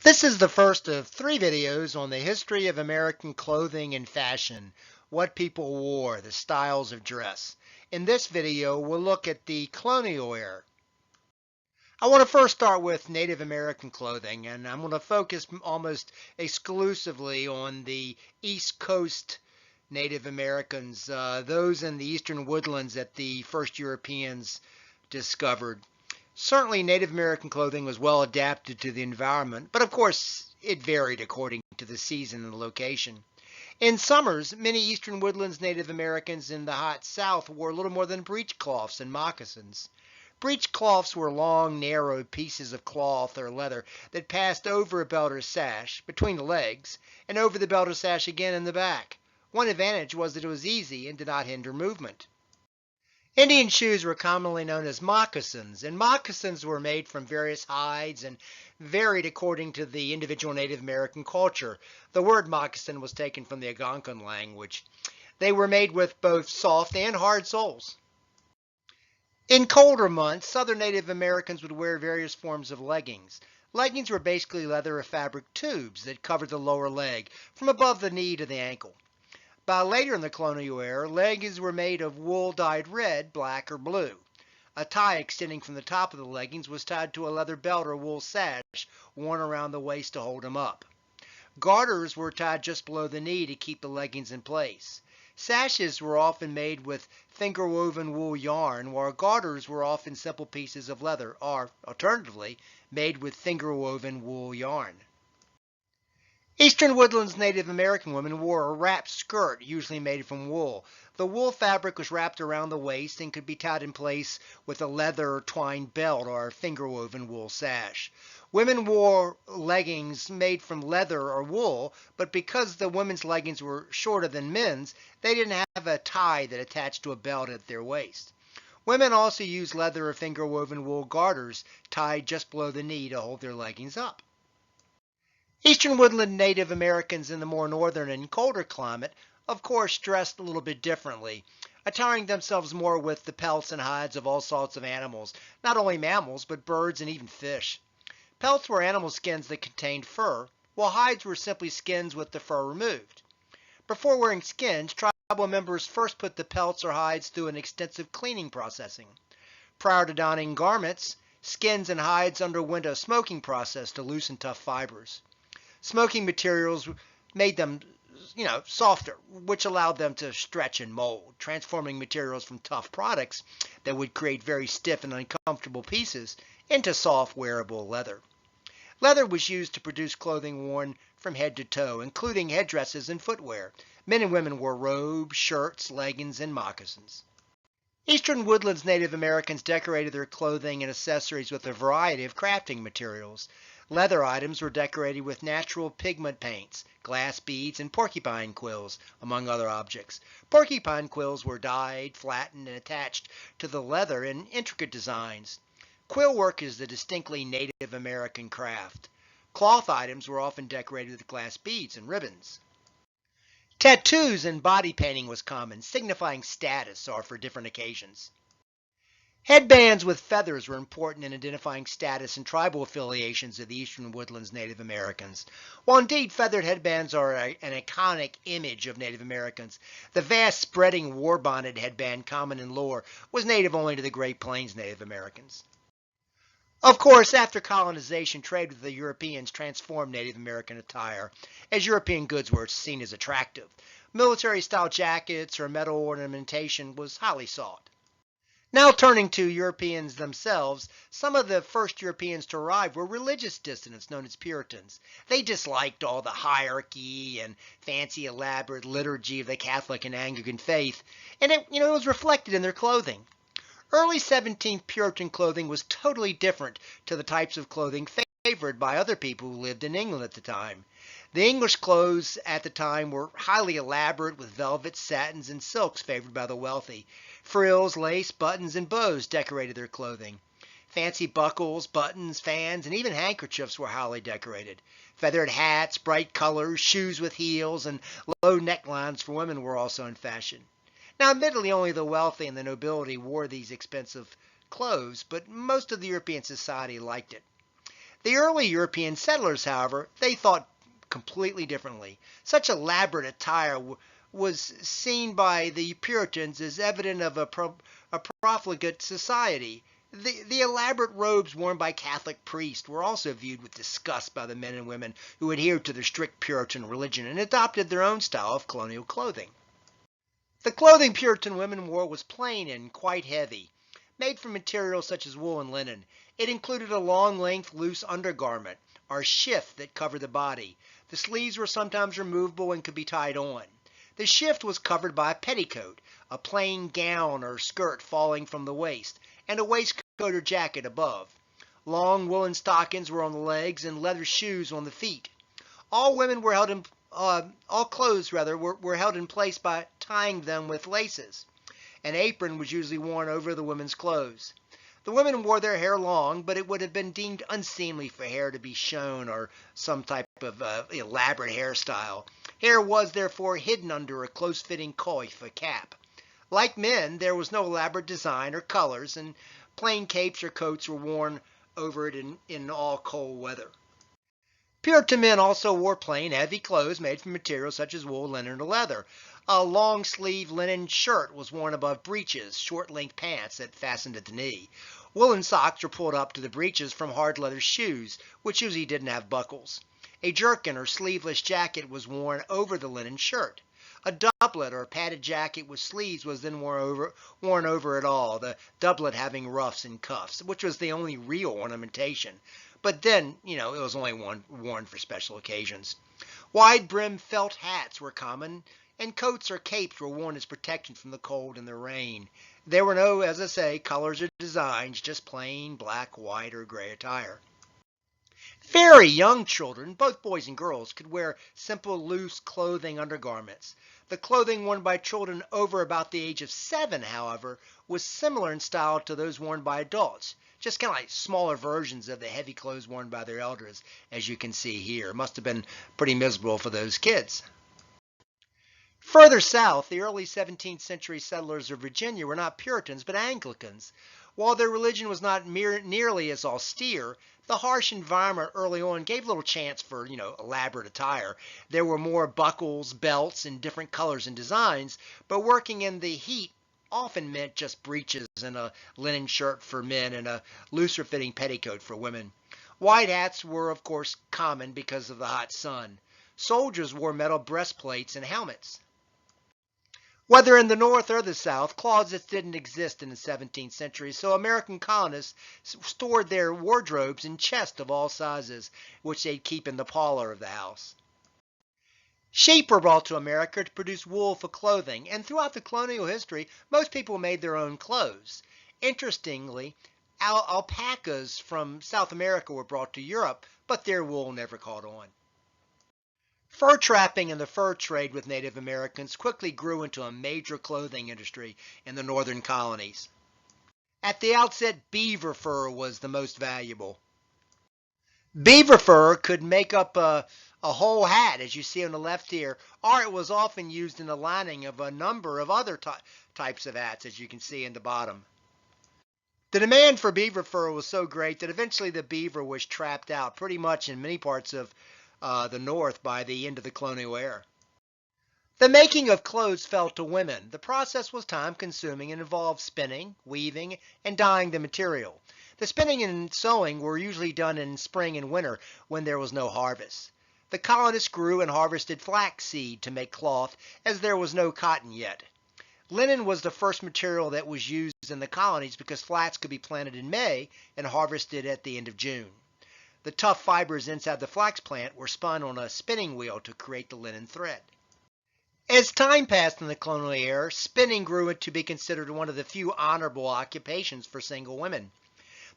This is the first of 3 videos on the history of American clothing and fashion, what people wore, the styles of dress. In this video, we'll look at the colonial era. I want to first start with Native American clothing, and I'm going to focus almost exclusively on the East Coast Native Americans, those in the eastern woodlands that the first Europeans discovered. Certainly, Native American clothing was well adapted to the environment, but of course, it varied according to the season and the location. In summers, many eastern woodlands Native Americans in the hot South wore little more than breechcloths and moccasins. Breechcloths were long, narrow pieces of cloth or leather that passed over a belt or sash, between the legs, and over the belt or sash again in the back. One advantage was that it was easy and did not hinder movement. Indian shoes were commonly known as moccasins, and moccasins were made from various hides and varied according to the individual Native American culture. The word moccasin was taken from the Algonquin language. They were made with both soft and hard soles. In colder months, southern Native Americans would wear various forms of leggings. Leggings were basically leather or fabric tubes that covered the lower leg from above the knee to the ankle. By later in the colonial era, leggings were made of wool dyed red, black, or blue. A tie extending from the top of the leggings was tied to a leather belt or wool sash worn around the waist to hold them up. Garters were tied just below the knee to keep the leggings in place. Sashes were often made with finger-woven wool yarn, while garters were often simple pieces of leather, or, alternatively, made with finger-woven wool yarn. Eastern woodlands Native American women wore a wrapped skirt, usually made from wool. The wool fabric was wrapped around the waist and could be tied in place with a leather twined belt or finger-woven wool sash. Women wore leggings made from leather or wool, but because the women's leggings were shorter than men's, they didn't have a tie that attached to a belt at their waist. Women also used leather or finger-woven wool garters tied just below the knee to hold their leggings up. Eastern woodland Native Americans in the more northern and colder climate, of course, dressed a little bit differently, attiring themselves more with the pelts and hides of all sorts of animals, not only mammals, but birds and even fish. Pelts were animal skins that contained fur, while hides were simply skins with the fur removed. Before wearing skins, tribal members first put the pelts or hides through an extensive cleaning processing. Prior to donning garments, skins and hides underwent a smoking process to loosen tough fibers. Smoking materials made them, softer, which allowed them to stretch and mold, transforming materials from tough products that would create very stiff and uncomfortable pieces into soft, wearable leather. Leather was used to produce clothing worn from head to toe, including headdresses and footwear. Men and women wore robes, shirts, leggings, and moccasins. Eastern woodlands Native Americans decorated their clothing and accessories with a variety of crafting materials. Leather items were decorated with natural pigment paints, glass beads, and porcupine quills, among other objects. Porcupine quills were dyed, flattened, and attached to the leather in intricate designs. Quill work is a distinctly Native American craft. Cloth items were often decorated with glass beads and ribbons. Tattoos and body painting was common, signifying status or for different occasions. Headbands with feathers were important in identifying status and tribal affiliations of the eastern woodlands Native Americans. While indeed feathered headbands are an iconic image of Native Americans, the vast spreading warbonnet headband common in lore was native only to the Great Plains Native Americans. Of course, after colonization, trade with the Europeans transformed Native American attire, as European goods were seen as attractive. Military-style jackets or metal ornamentation was highly sought. Now turning to Europeans themselves, some of the first Europeans to arrive were religious dissidents known as Puritans. They disliked all the hierarchy and fancy elaborate liturgy of the Catholic and Anglican faith, and it was reflected in their clothing. Early 17th Puritan clothing was totally different to the types of clothing favored by other people who lived in England at the time. The English clothes at the time were highly elaborate with velvets, satins, and silks favored by the wealthy. Frills, lace, buttons, and bows decorated their clothing. Fancy buckles, buttons, fans, and even handkerchiefs were highly decorated. Feathered hats, bright colors, shoes with heels, and low necklines for women were also in fashion. Now, admittedly, only the wealthy and the nobility wore these expensive clothes, but most of the European society liked it. The early European settlers, however, they thought completely differently. Such elaborate attire was seen by the Puritans as evident of a profligate society. The elaborate robes worn by Catholic priests were also viewed with disgust by the men and women who adhered to the strict Puritan religion and adopted their own style of colonial clothing. The clothing Puritan women wore was plain and quite heavy, made from materials such as wool and linen. It included a long-length loose undergarment, or shift, that covered the body. The sleeves were sometimes removable and could be tied on. The shift was covered by a petticoat, a plain gown or skirt falling from the waist, and a waistcoat or jacket above. Long woolen stockings were on the legs and leather shoes on the feet. All clothes were held in place by tying them with laces. An apron was usually worn over the women's clothes. The women wore their hair long, but it would have been deemed unseemly for hair to be shown or some type of elaborate hairstyle. Hair was therefore hidden under a close-fitting coif, a cap. Like men, there was no elaborate design or colors, and plain capes or coats were worn over it in all cold weather. Puritan men also wore plain, heavy clothes made from materials such as wool, linen, or leather. A long-sleeved linen shirt was worn above breeches, short-length pants that fastened at the knee. Woolen socks were pulled up to the breeches from hard leather shoes, which usually didn't have buckles. A jerkin or sleeveless jacket was worn over the linen shirt. A doublet or padded jacket with sleeves was then worn over it all, the doublet having ruffs and cuffs, which was the only real ornamentation. But then, it was only worn for special occasions. Wide-brimmed felt hats were common, and coats or capes were worn as protection from the cold and the rain. There were no, as I say, colors or designs, just plain black, white, or gray attire. Very young children, both boys and girls, could wear simple, loose clothing undergarments. The clothing worn by children over about the age of 7, however, was similar in style to those worn by adults, just kind of like smaller versions of the heavy clothes worn by their elders, as you can see here. It must have been pretty miserable for those kids. Further south, the early 17th century settlers of Virginia were not Puritans, but Anglicans. While their religion was not nearly as austere, the harsh environment early on gave little chance for, elaborate attire. There were more buckles, belts, and different colors and designs, but working in the heat often meant just breeches and a linen shirt for men and a looser fitting petticoat for women. White hats were, of course, common because of the hot sun. Soldiers wore metal breastplates and helmets. Whether in the North or the South, closets didn't exist in the 17th century, so American colonists stored their wardrobes in chests of all sizes, which they'd keep in the parlor of the house. Sheep were brought to America to produce wool for clothing, and throughout the colonial history, most people made their own clothes. Interestingly, alpacas from South America were brought to Europe, but their wool never caught on. Fur trapping and the fur trade with Native Americans quickly grew into a major clothing industry in the northern colonies. At the outset, beaver fur was the most valuable. Beaver fur could make up a whole hat, as you see on the left here, or it was often used in the lining of a number of other types of hats, as you can see in the bottom. The demand for beaver fur was so great that eventually the beaver was trapped out pretty much in many parts of the North by the end of the colonial era. The making of clothes fell to women. The process was time-consuming and involved spinning, weaving, and dyeing the material. The spinning and sewing were usually done in spring and winter when there was no harvest. The colonists grew and harvested flaxseed to make cloth, as there was no cotton yet. Linen was the first material that was used in the colonies because flax could be planted in May and harvested at the end of June. The tough fibers inside the flax plant were spun on a spinning wheel to create the linen thread. As time passed in the colonial era, spinning grew to be considered one of the few honorable occupations for single women.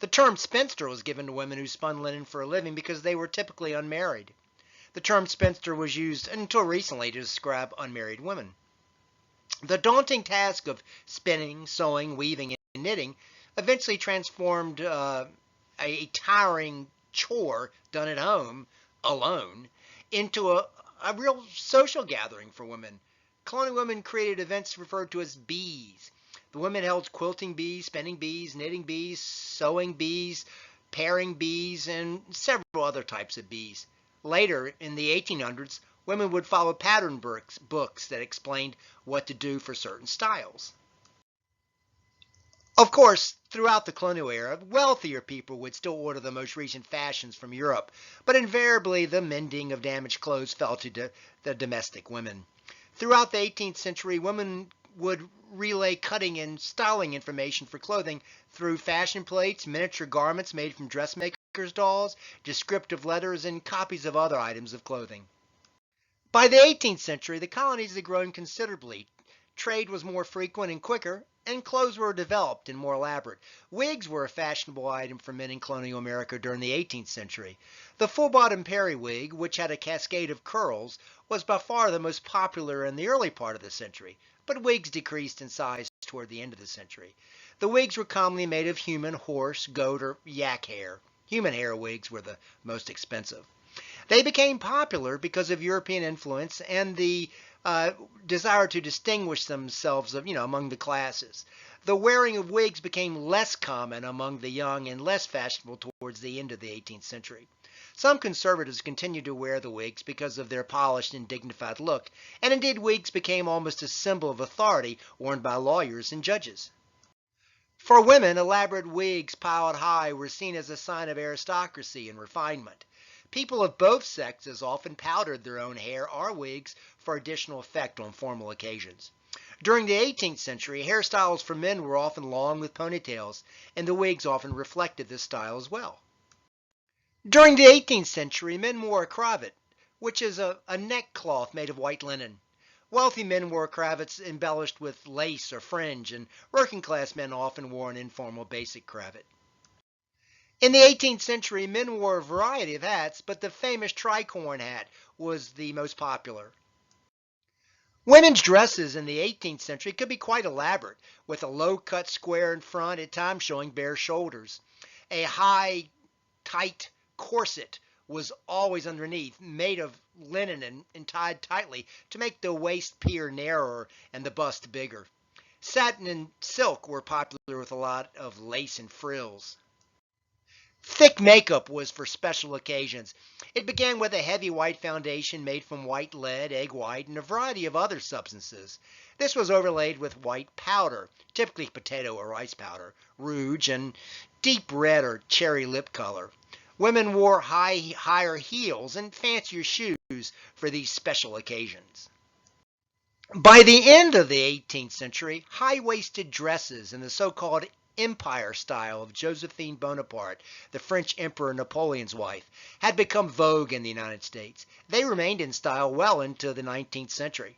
The term spinster was given to women who spun linen for a living because they were typically unmarried. The term spinster was used until recently to describe unmarried women. The daunting task of spinning, sewing, weaving, and knitting eventually transformed a tiring chore done at home alone into a real social gathering for women. Colonial women created events referred to as bees. The women held quilting bees, spinning bees, knitting bees, sewing bees, paring bees, and several other types of bees. Later, in the 1800s, women would follow pattern books that explained what to do for certain styles. Of course, throughout the colonial era, wealthier people would still order the most recent fashions from Europe, but invariably the mending of damaged clothes fell to the domestic women. Throughout the 18th century, women would relay cutting and styling information for clothing through fashion plates, miniature garments made from dressmakers' dolls, descriptive letters, and copies of other items of clothing. By the 18th century, the colonies had grown considerably. Trade was more frequent and quicker, and clothes were developed and more elaborate. Wigs were a fashionable item for men in colonial America during the 18th century. The full-bottom periwig, which had a cascade of curls, was by far the most popular in the early part of the century, but wigs decreased in size toward the end of the century. The wigs were commonly made of human, horse, goat, or yak hair. Human hair wigs were the most expensive. They became popular because of European influence and the desire to distinguish themselves among the classes. The wearing of wigs became less common among the young and less fashionable towards the end of the 18th century. Some conservatives continued to wear the wigs because of their polished and dignified look, and indeed wigs became almost a symbol of authority worn by lawyers and judges. For women, elaborate wigs piled high were seen as a sign of aristocracy and refinement. People of both sexes often powdered their own hair or wigs for additional effect on formal occasions. During the 18th century, hairstyles for men were often long with ponytails, and the wigs often reflected this style as well. During the 18th century, men wore a cravat, which is a neckcloth made of white linen. Wealthy men wore cravats embellished with lace or fringe, and working-class men often wore an informal basic cravat. In the 18th century, men wore a variety of hats, but the famous tricorn hat was the most popular. Women's dresses in the 18th century could be quite elaborate, with a low-cut square in front, at times showing bare shoulders. A high, tight corset was always underneath, made of linen and tied tightly to make the waist appear narrower and the bust bigger. Satin and silk were popular with a lot of lace and frills. Thick makeup was for special occasions. It began with a heavy white foundation made from white lead, egg white, and a variety of other substances. This was overlaid with white powder, typically potato or rice powder, rouge, and deep red or cherry lip color. Women wore higher heels and fancier shoes for these special occasions. By the end of the 18th century, high-waisted dresses in the so-called Empire style of Josephine Bonaparte, the French Emperor Napoleon's wife, had become vogue in the United States. They remained in style well into the 19th century.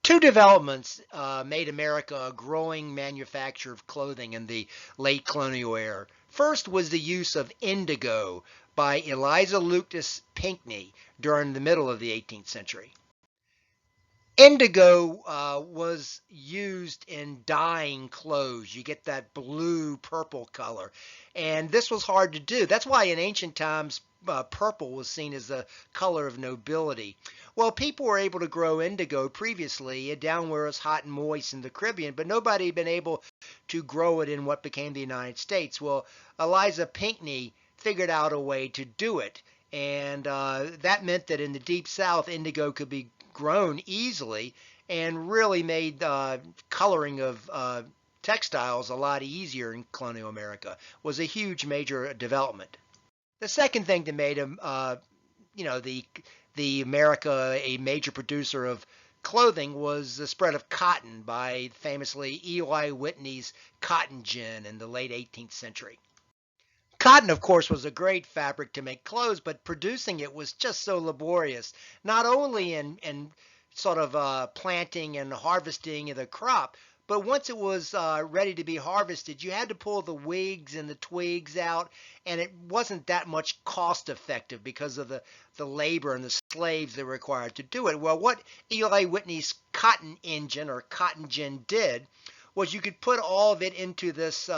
Two developments made America a growing manufacturer of clothing in the late colonial era. First was the use of indigo by Eliza Lucas Pinckney during the middle of the 18th century. Indigo was used in dyeing clothes. You get that blue-purple color, and this was hard to do. That's why in ancient times purple was seen as the color of nobility. Well, people were able to grow indigo previously down where it was hot and moist in the Caribbean, but nobody had been able to grow it in what became the United States. Well, Eliza Pinckney figured out a way to do it, and that meant that in the Deep South, indigo could be grown easily and really made coloring of textiles a lot easier in colonial America. Was a huge major development. The second thing that made the America a major producer of clothing was the spread of cotton by famously Eli Whitney's cotton gin in the late 18th century. Cotton, of course, was a great fabric to make clothes, but producing it was just so laborious, not only in sort of planting and harvesting the crop, but once it was ready to be harvested, you had to pull the wigs and the twigs out, and it wasn't that much cost effective because of the labor and the slaves that were required to do it. Well, what Eli Whitney's cotton engine or cotton gin did was you could put all of it into this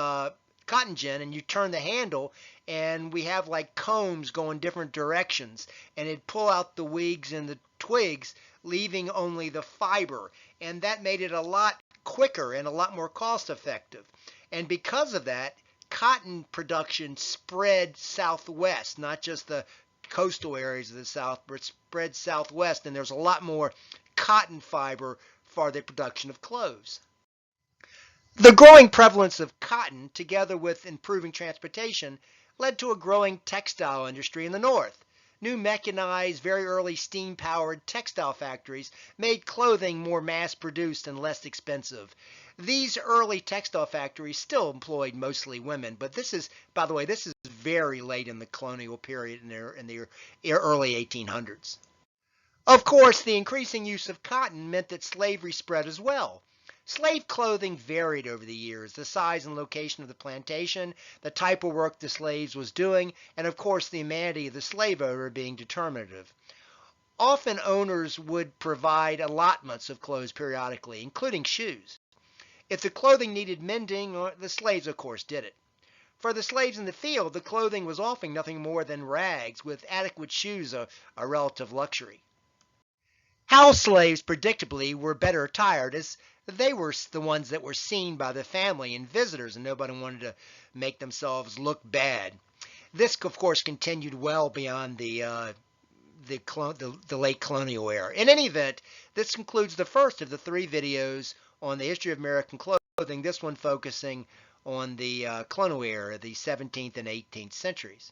cotton gin, and you turn the handle, and we have like combs going different directions, and it'd pull out the wigs and the twigs, leaving only the fiber, and that made it a lot quicker and a lot more cost effective. And because of that, cotton production spread southwest, not just the coastal areas of the South, but it spread southwest, and there's a lot more cotton fiber for the production of clothes. The growing prevalence of cotton, together with improving transportation, led to a growing textile industry in the North. New mechanized, very early steam-powered textile factories made clothing more mass-produced and less expensive. These early textile factories still employed mostly women, but this is, by the way, this is very late in the colonial period in the early 1800s. Of course, the increasing use of cotton meant that slavery spread as well. Slave clothing varied over the years, the size and location of the plantation, the type of work the slaves was doing, and of course the humanity of the slave owner being determinative. Often owners would provide allotments of clothes periodically, including shoes. If the clothing needed mending, the slaves of course did it. For the slaves in the field, the clothing was often nothing more than rags, with adequate shoes a relative luxury. House slaves, predictably, were better attired, as they were the ones that were seen by the family and visitors, and nobody wanted to make themselves look bad. This, of course, continued well beyond the late colonial era. In any event, this concludes the first of the 3 videos on the history of American clothing, this one focusing on the colonial era, the 17th and 18th centuries.